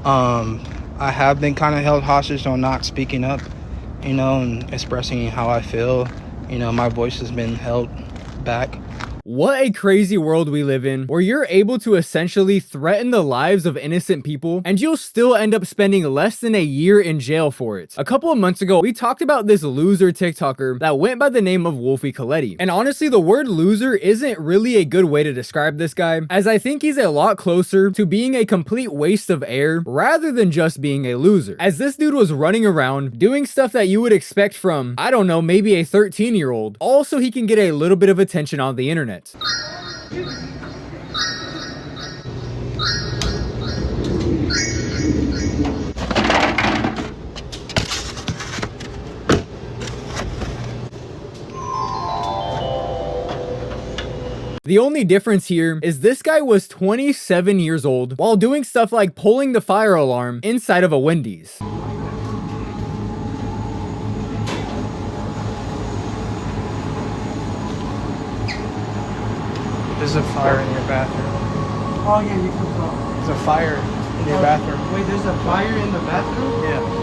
I have been kind of held hostage on not speaking up, and expressing how I feel. My voice has been held back. What a crazy world we live in, where you're able to essentially threaten the lives of innocent people, and you'll still end up spending less than a year in jail for it. A couple of months ago, we talked about this loser TikToker that went by the name of Wolfie Kleti. And honestly, the word loser isn't really a good way to describe this guy, as I think he's a lot closer to being a complete waste of air rather than just being a loser. As this dude was running around, doing stuff that you would expect from, I don't know, maybe a 13-year-old. Also, he can get a little bit of attention on the internet. The only difference here is this guy was 27 years old while doing stuff like pulling the fire alarm inside of a Wendy's. There's a fire in your bathroom. Oh yeah, you can go. There's a fire in your bathroom. Wait, there's a fire in the bathroom? Yeah.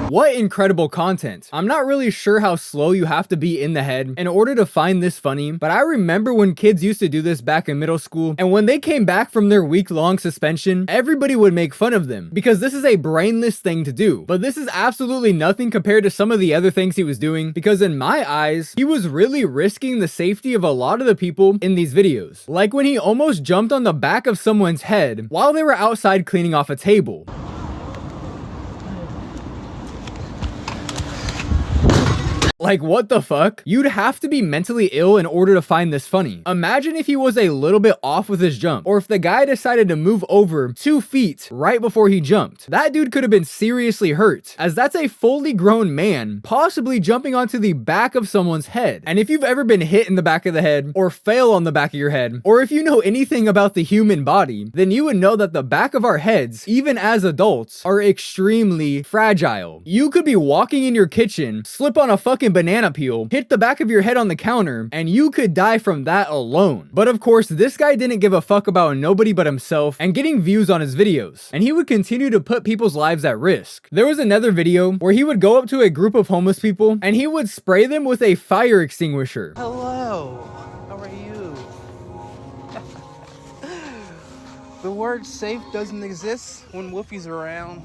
What incredible content. I'm not really sure how slow you have to be in the head in order to find this funny, but I remember when kids used to do this back in middle school, and when they came back from their week-long suspension, everybody would make fun of them because this is a brainless thing to do. But this is absolutely nothing compared to some of the other things he was doing, because in my eyes, he was really risking the safety of a lot of the people in these videos. Like when he almost jumped on the back of someone's head while they were outside cleaning off a table. Like, what the fuck? You'd have to be mentally ill in order to find this funny. Imagine if he was a little bit off with his jump, or if the guy decided to move over 2 feet right before he jumped. That dude could have been seriously hurt, as that's a fully grown man possibly jumping onto the back of someone's head. And if you've ever been hit in the back of the head, or fell on the back of your head, or if you know anything about the human body, then you would know that the back of our heads, even as adults, are extremely fragile. You could be walking in your kitchen, slip on a fucking banana peel, hit the back of your head on the counter, and you could die from that alone. But of course, this guy didn't give a fuck about nobody but himself and getting views on his videos, and he would continue to put people's lives at risk. There was another video where he would go up to a group of homeless people and he would spray them with a fire extinguisher. Hello, how are you? The word safe doesn't exist when Wolfie's around.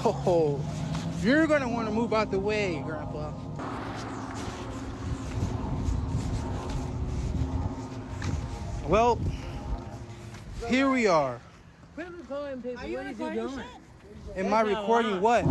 Oh, you're gonna want to move out the way, Grandpa. Well, here we are. Are you recording shit? Am I recording what?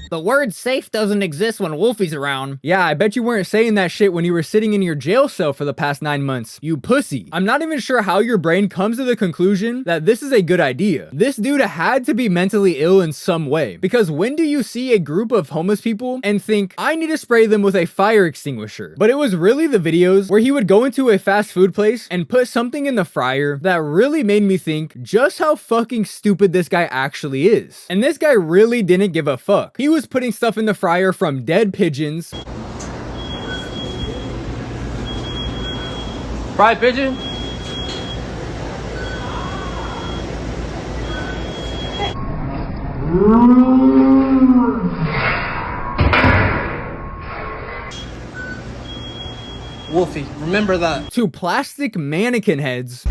The word safe doesn't exist when Wolfie's around. Yeah, I bet you weren't saying that shit when you were sitting in your jail cell for the past 9 months, you pussy. I'm not even sure how your brain comes to the conclusion that this is a good idea. This dude had to be mentally ill in some way, because when do you see a group of homeless people and think, I need to spray them with a fire extinguisher? But it was really the videos where he would go into a fast food place and put something in the fryer that really made me think just how fucking stupid this guy actually is. And this guy really didn't give a fuck. He was putting stuff in the fryer from dead pigeons, Fried pigeon? Wolfie, remember that. to plastic mannequin heads,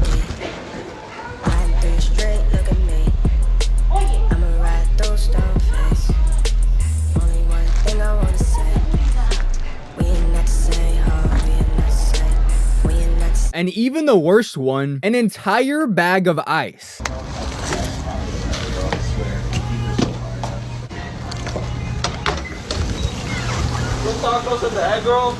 and even the worst one, an entire bag of ice. tacos and the egg roll.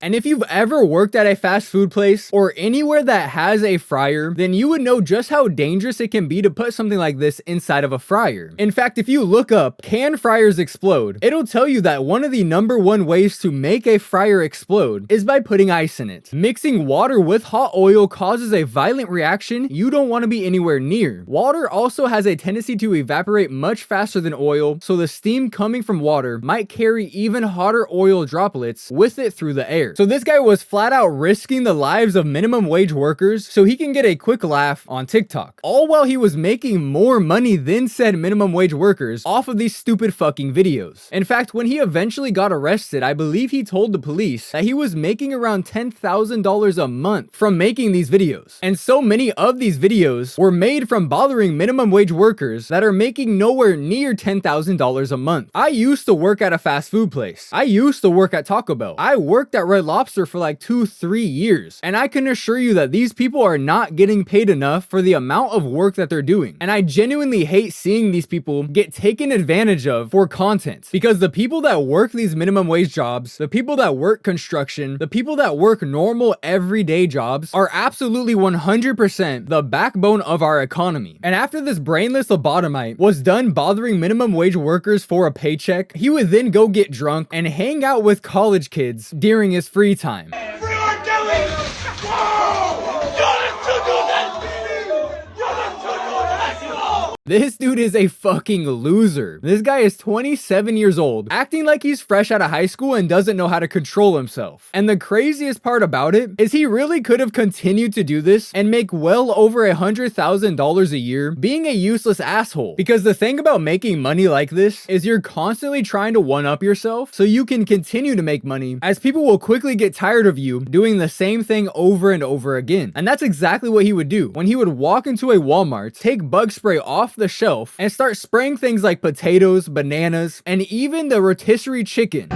And if you've ever worked at a fast food place or anywhere that has a fryer, then you would know just how dangerous it can be to put something like this inside of a fryer. In fact, if you look up, can fryers explode? It'll tell you that one of the #1 ways to make a fryer explode is by putting ice in it. Mixing water with hot oil causes a violent reaction you don't want to be anywhere near. Water also has a tendency to evaporate much faster than oil, so the steam coming from water might carry even hotter oil droplets with it through the air. So this guy was flat out risking the lives of minimum wage workers so he can get a quick laugh on TikTok. All while he was making more money than said minimum wage workers off of these stupid fucking videos. In fact, when he eventually got arrested, I believe he told the police that he was making around $10,000 a month from making these videos. And so many of these videos were made from bothering minimum wage workers that are making nowhere near $10,000 a month. I used to work at a fast food place. I used to work at Taco Bell. I worked at Red Lobster for like 2-3 years. And I can assure you that these people are not getting paid enough for the amount of work that they're doing. And I genuinely hate seeing these people get taken advantage of for content, because the people that work these minimum wage jobs, the people that work construction, the people that work normal everyday jobs are absolutely 100% the backbone of our economy. And after this brainless lobotomite was done bothering minimum wage workers for a paycheck, he would then go get drunk and hang out with college kids during his free time. This dude is a fucking loser. This guy is 27 years old, acting like he's fresh out of high school and doesn't know how to control himself. And the craziest part about it is he really could have continued to do this and make well over $100,000 a year being a useless asshole. Because the thing about making money like this is you're constantly trying to one-up yourself so you can continue to make money, as people will quickly get tired of you doing the same thing over and over again. And that's exactly what he would do when he would walk into a Walmart, take bug spray off the shelf and start spraying things like potatoes, bananas, and even the rotisserie chicken.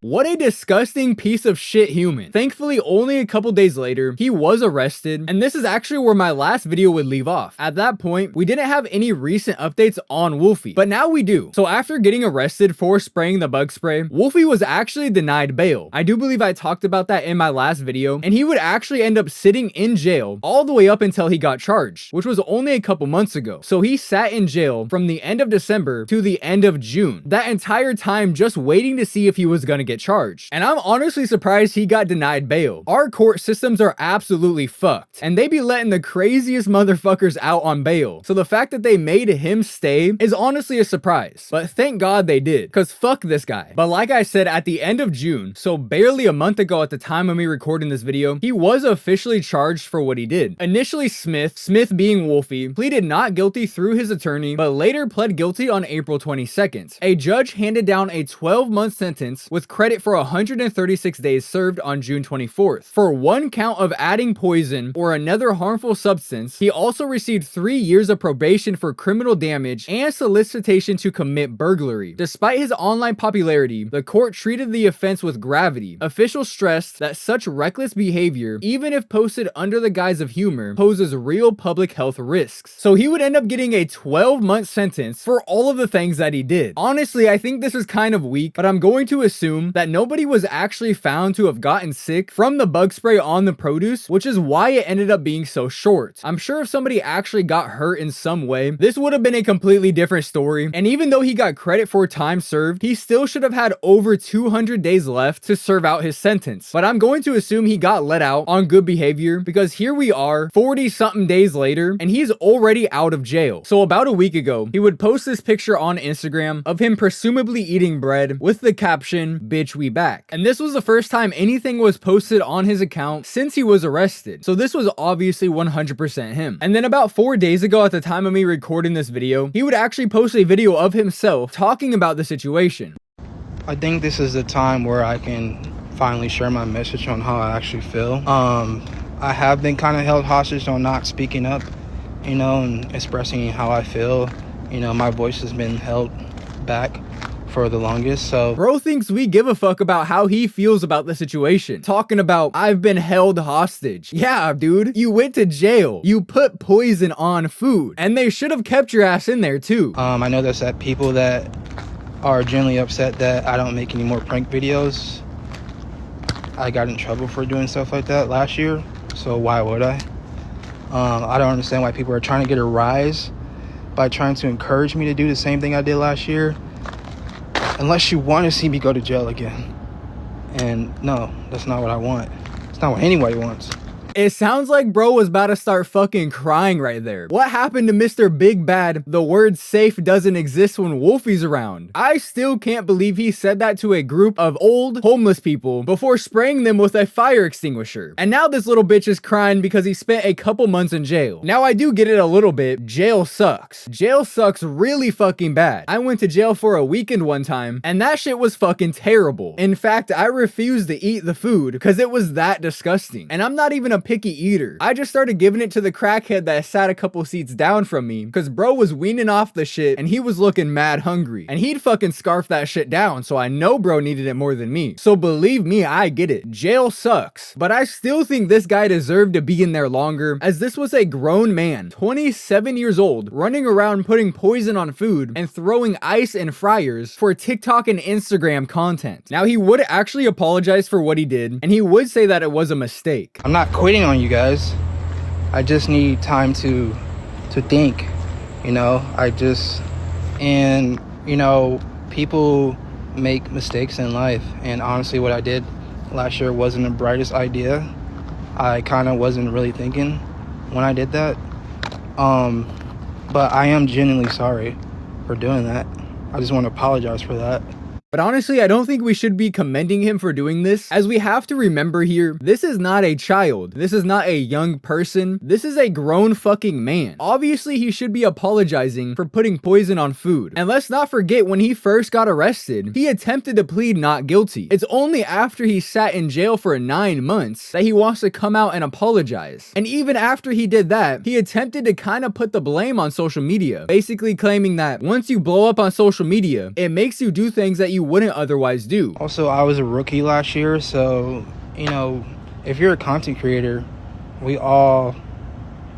What a disgusting piece of shit human. Thankfully, only a couple days later, he was arrested, and this is actually where my last video would leave off. At that point, we didn't have any recent updates on Wolfie, but now we do. So after getting arrested for spraying the bug spray, Wolfie was actually denied bail. I do believe I talked about that in my last video, and he would actually end up sitting in jail all the way up until he got charged, which was only a couple months ago. So he sat in jail from the end of December to the end of June. That entire time just waiting to see if he was gonna get charged. And I'm honestly surprised he got denied bail. Our court systems are absolutely fucked, and they be letting the craziest motherfuckers out on bail. So the fact that they made him stay is honestly a surprise. But thank God they did, cause fuck this guy. But like I said, at the end of June, so barely a month ago at the time of me recording this video, he was officially charged for what he did. Initially Smith being Wolfie, pleaded not guilty through his attorney, but later pled guilty on April 22nd. A judge handed down a 12-month sentence with credit for 136 days served on June 24th. For one count of adding poison or another harmful substance, he also received 3 years of probation for criminal damage and solicitation to commit burglary. Despite his online popularity, the court treated the offense with gravity. Officials stressed that such reckless behavior, even if posted under the guise of humor, poses real public health risks. So he would end up getting a 12-month sentence for all of the things that he did. Honestly, I think this is kind of weak, but I'm going to assume that nobody was actually found to have gotten sick from the bug spray on the produce, which is why it ended up being so short. I'm sure if somebody actually got hurt in some way, this would have been a completely different story. And even though he got credit for time served, he still should have had over 200 days left to serve out his sentence. But I'm going to assume he got let out on good behavior, because here we are 40 something days later and he's already out of jail. So about a week ago, he would post this picture on Instagram of him presumably eating bread with the caption, "Bitch bitch, we back. And this was the first time anything was posted on his account since he was arrested. So this was obviously 100% him. And then about 4 days ago, at the time of me recording this video, he would actually post a video of himself talking about the situation. I think this is the time where I can finally share my message on how I actually feel. I have been kind of held hostage on not speaking up, you know, and expressing how I feel. You know, my voice has been held back for the longest. So bro thinks we give a fuck about how he feels about the situation, talking about I've been held hostage. Yeah, dude, you went to jail, you put poison on food, and they should have kept your ass in there too. I know there's that people that are generally upset that I don't make any more prank videos. I got in trouble for doing stuff like that last year, so why would I? I don't understand why people are trying to get a rise by trying to encourage me to do the same thing I did last year, unless you want to see me go to jail again. And no, that's not what I want. It's not what anybody wants. It sounds like bro was about to start fucking crying right there. What happened to Mr. Big Bad? The word safe doesn't exist when Wolfie's around. I still can't believe he said that to a group of old homeless people before spraying them with a fire extinguisher. And now this little bitch is crying because he spent a couple months in jail. Now I do get it a little bit. Jail sucks. Jail sucks really fucking bad. I went to jail for a weekend one time and that shit was fucking terrible. In fact, I refused to eat the food because it was that disgusting. And I'm not even a picky eater. I just started giving it to the crackhead that sat a couple seats down from me because bro was weaning off the shit and he was looking mad hungry. And he'd fucking scarf that shit down, so I know bro needed it more than me. So believe me, I get it. Jail sucks. But I still think this guy deserved to be in there longer, as this was a grown man, 27 years old, running around putting poison on food and throwing ice in fryers for TikTok and Instagram content. Now he would actually apologize for what he did, and he would say that it was a mistake. I'm not quitting on you guys. I just need time to think, you know. And you know, people make mistakes in life, and honestly what I did last year wasn't the brightest idea. I kind of wasn't really thinking when I did that, but I am genuinely sorry for doing that. I just want to apologize for that. But honestly, I don't think we should be commending him for doing this, as we have to remember here, this is not a child. This is not a young person. This is a grown fucking man. Obviously, he should be apologizing for putting poison on food. And let's not forget, when he first got arrested, he attempted to plead not guilty. It's only after he sat in jail for 9 months that he wants to come out and apologize. And even after he did that, he attempted to kind of put the blame on social media, basically claiming that once you blow up on social media, it makes you do things that you wouldn't otherwise do. Also, I was a rookie last year, so, you know, if you're a content creator, we all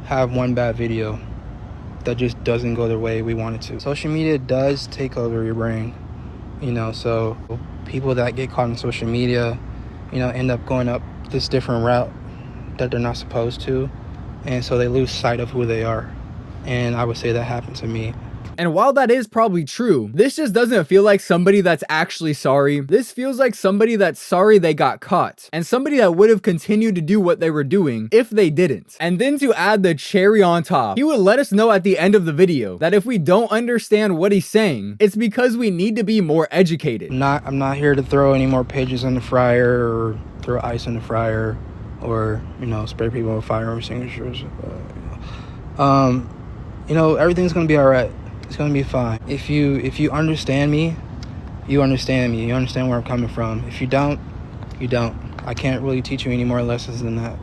have one bad video that just doesn't go the way we want it to. Social media does take over your brain, you know, so people that get caught on social media, you know, end up going up this different route that they're not supposed to, and so they lose sight of who they are. And I would say that happened to me. And while that is probably true, this just doesn't feel like somebody that's actually sorry. This feels like somebody that's sorry they got caught, and somebody that would have continued to do what they were doing if they didn't. And then to add the cherry on top, he would let us know at the end of the video that if we don't understand what he's saying, it's because we need to be more educated. I'm not here to throw any more pages in the fryer or throw ice in the fryer or, you know, spray people with fire extinguishers. You know, everything's gonna be all right. It's gonna be fine. If you understand me, you understand me. You understand where I'm coming from. If you don't, you don't. I can't really teach you any more lessons than that.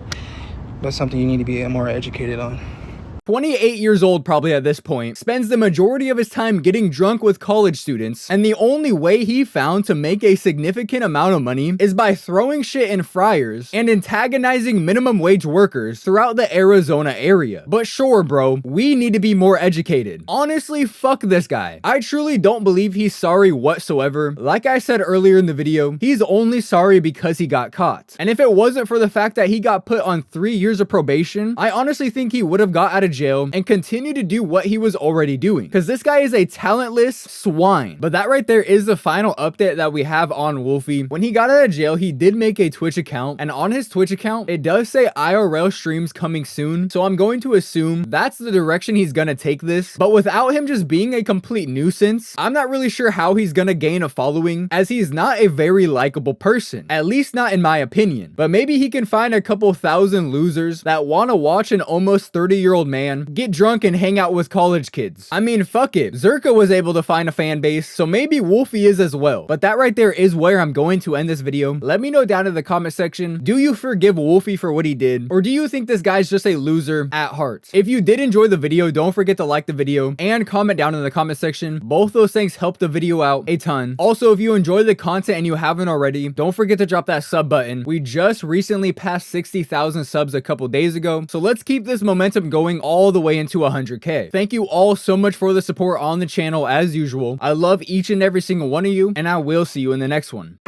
That's something you need to be more educated on. 28 years old probably at this point, spends the majority of his time getting drunk with college students, and the only way he found to make a significant amount of money is by throwing shit in fryers and antagonizing minimum wage workers throughout the Arizona area. But sure, bro, we need to be more educated. Honestly, fuck this guy. I truly don't believe he's sorry whatsoever. Like I said earlier in the video, he's only sorry because he got caught. And if it wasn't for the fact that he got put on 3 years of probation, I honestly think he would have got out of jail and continue to do what he was already doing. Because this guy is a talentless swine. But that right there is the final update that we have on Wolfie. When he got out of jail, he did make a Twitch account, and on his Twitch account, it does say IRL streams coming soon. So I'm going to assume that's the direction he's gonna take this. But without him just being a complete nuisance, I'm not really sure how he's gonna gain a following, as he's not a very likable person, at least not in my opinion. But maybe he can find a couple thousand losers that want to watch an almost 30-year-old man get drunk and hang out with college kids. I mean, fuck it. Zerka was able to find a fan base, so maybe Wolfie is as well. But that right there is where I'm going to end this video. Let me know down in the comment section, do you forgive Wolfie for what he did? Or do you think this guy's just a loser at heart? If you did enjoy the video, don't forget to like the video and comment down in the comment section. Both those things help the video out a ton. Also, if you enjoy the content and you haven't already, don't forget to drop that sub button. We just recently passed 60,000 subs a couple days ago, so let's keep this momentum going all the way into 100K. Thank you all so much for the support on the channel as usual. I love each and every single one of you, and I will see you in the next one.